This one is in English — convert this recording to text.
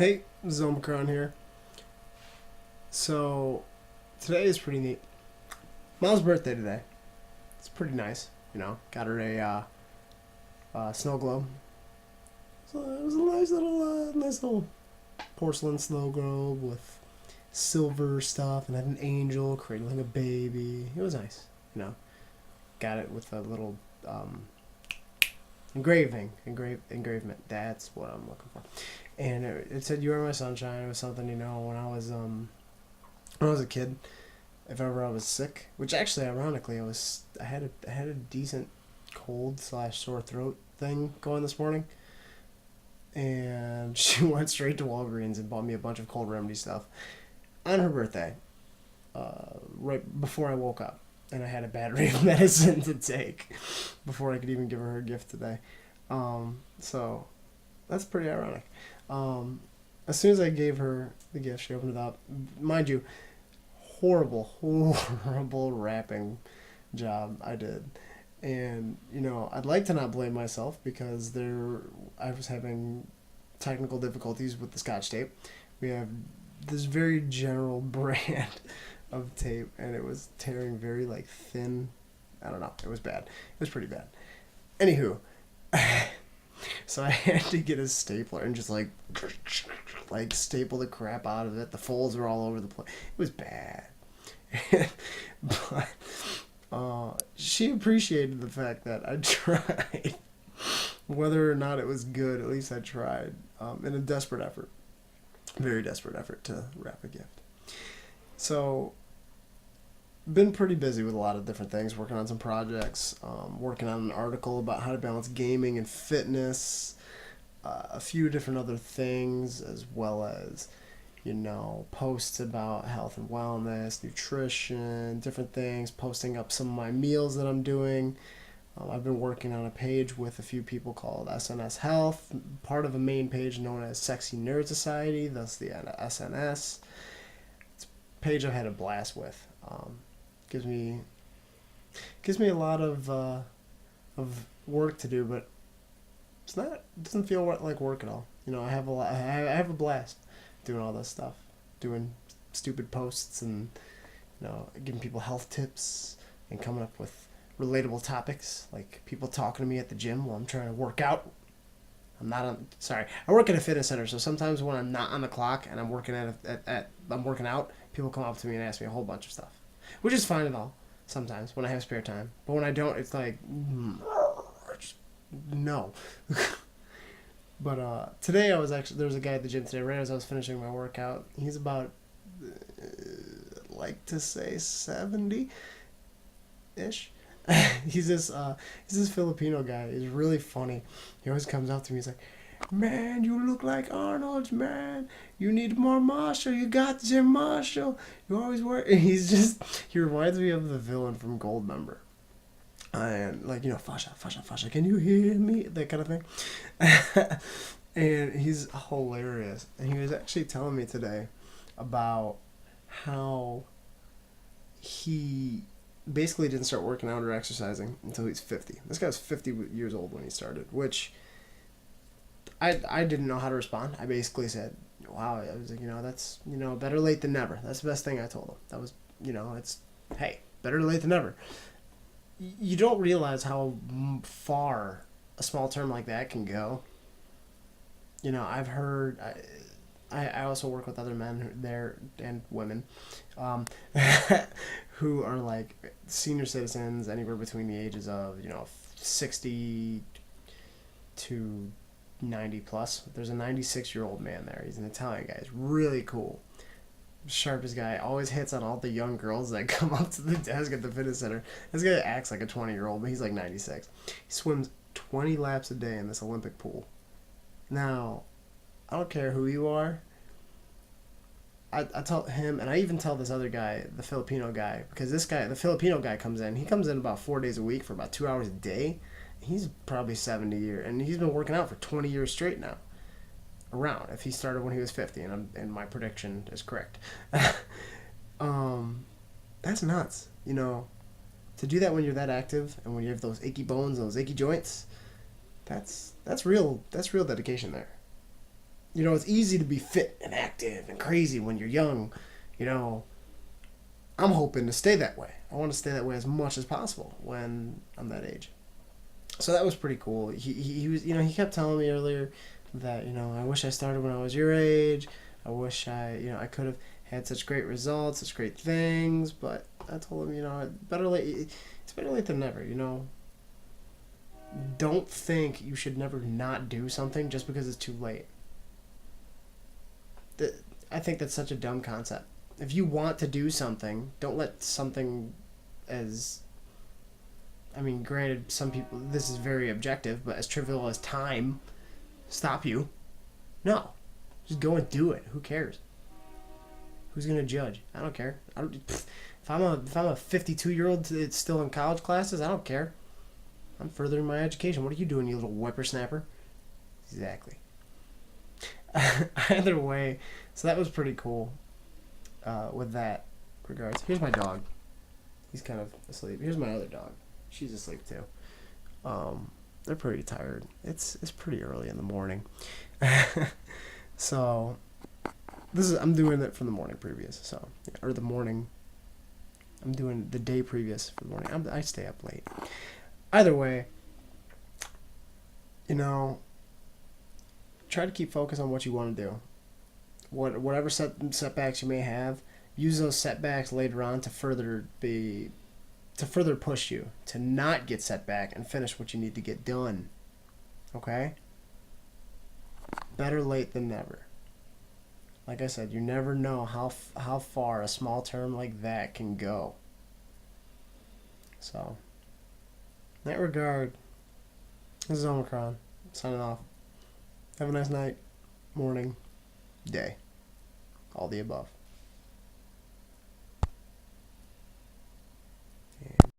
Hey, Zomicron here. So, today is pretty neat. Mom's birthday today. It's pretty nice, Got her a snow globe. So it was a nice little porcelain snow globe with silver stuff, and had an angel cradling a baby. It was nice, you know. Got it with a little engravement. That's what I'm looking for. And it said, "You are my sunshine." It was something, when I was a kid. If ever I was sick, which actually, ironically, I had a decent cold slash sore throat thing going this morning, and she went straight to Walgreens and bought me a bunch of cold remedy stuff on her birthday, right before I woke up, and I had a battery of medicine to take before I could even give her gift today. So that's pretty ironic. As soon as I gave her the gift, she opened it up. Mind you, horrible wrapping job I did. And, I'd like to not blame myself because I was having technical difficulties with the Scotch tape. We have this very general brand of tape, and it was tearing very, thin. I don't know. It was bad. It was pretty bad. Anywho, so I had to get a stapler and just, staple the crap out of it. The folds were all over the place. It was bad. But she appreciated the fact that I tried. Whether or not it was good, at least I tried, in a desperate effort. Very desperate effort to wrap a gift. So, been pretty busy with a lot of different things, working on some projects, working on an article about how to balance gaming and fitness, a few different other things, as well as, posts about health and wellness, nutrition, different things, posting up some of my meals that I'm doing. I've been working on a page with a few people called SNS Health, part of a main page known as Sexy Nerd Society, thus the SNS. It's a page I've had a blast with. Gives me a lot of work to do, but it doesn't feel like work at all. I have a blast doing all this stuff, doing stupid posts and giving people health tips and coming up with relatable topics, like people talking to me at the gym while I'm trying to work out. I work at a fitness center, so sometimes when I'm not on the clock and I'm working I'm working out, people come up to me and ask me a whole bunch of stuff, which is fine and all. Sometimes when I have spare time, but when I don't, it's like no. But today there was a guy at the gym today right as I was finishing my workout. He's about like to say 70-ish. He's this Filipino guy. He's really funny. He always comes up to me. He's like, "Man, you look like Arnold, man. You need more muscle. You got your muscle. You always work." And he reminds me of the villain from Goldmember. And Fasha, can you hear me? That kind of thing. And he's hilarious. And he was actually telling me today about how he basically didn't start working out or exercising until he's 50. This guy was 50 years old when he started, which I didn't know how to respond. I basically said, wow, I was like, that's, better late than never. That's the best thing I told him. That was, it's, hey, better late than never. You don't realize how far a small term like that can go. I've heard, I also work with other men there and women, who are like senior citizens, anywhere between the ages of 60 to 90 plus. There's a 96-year-old man there. He's an Italian guy. He's really cool. Sharpest guy. Always hits on all the young girls that come up to the desk at the fitness center. This guy acts like a 20-year-old, but he's like 96. He swims 20 laps a day in this Olympic pool. Now, I don't care who you are. I tell him, and I even tell this other guy, the Filipino guy, because the Filipino guy comes in. He comes in about 4 days a week for about 2 hours a day. He's probably 70 years, and he's been working out for 20 years straight now. Around, if he started when he was 50, and my prediction is correct. That's nuts. To do that when you're that active and when you have those achy bones, those achy joints, that's real dedication there. You know, it's easy to be fit and active and crazy when you're young. You know, I'm hoping to stay that way. I want to stay that way as much as possible when I'm that age. So that was pretty cool. He was, you know, he kept telling me earlier that, you know, I wish I started when I was your age. I wish I could have had such great results, such great things. But I told him, you know, it's better late than never, you know. Don't think you should never not do something just because it's too late. I think that's such a dumb concept. If you want to do something, don't let something as, I mean, granted, some people, this is very objective, but as trivial as time stop you. No. Just go and do it. Who cares? Who's gonna judge? I don't care. If I'm a 52-year-old that's still in college classes, I don't care. I'm furthering my education. What are you doing, you little whippersnapper? Exactly. Either way, so that was pretty cool. With that regards, here's my dog. He's kind of asleep. Here's my other dog. She's asleep too. They're pretty tired. It's pretty early in the morning. So I'm doing it from the morning previous. So or the morning. I'm doing the day previous for the morning. I stay up late. Either way, you know, try to keep focus on what you want to do. Whatever setbacks you may have, use those setbacks later on to further push you to not get set back and finish what you need to get done. Okay? Better late than never. Like I said, you never know how far a small term like that can go. So, in that regard, this is Omicron, signing off. Have a nice night, morning, day. All the above.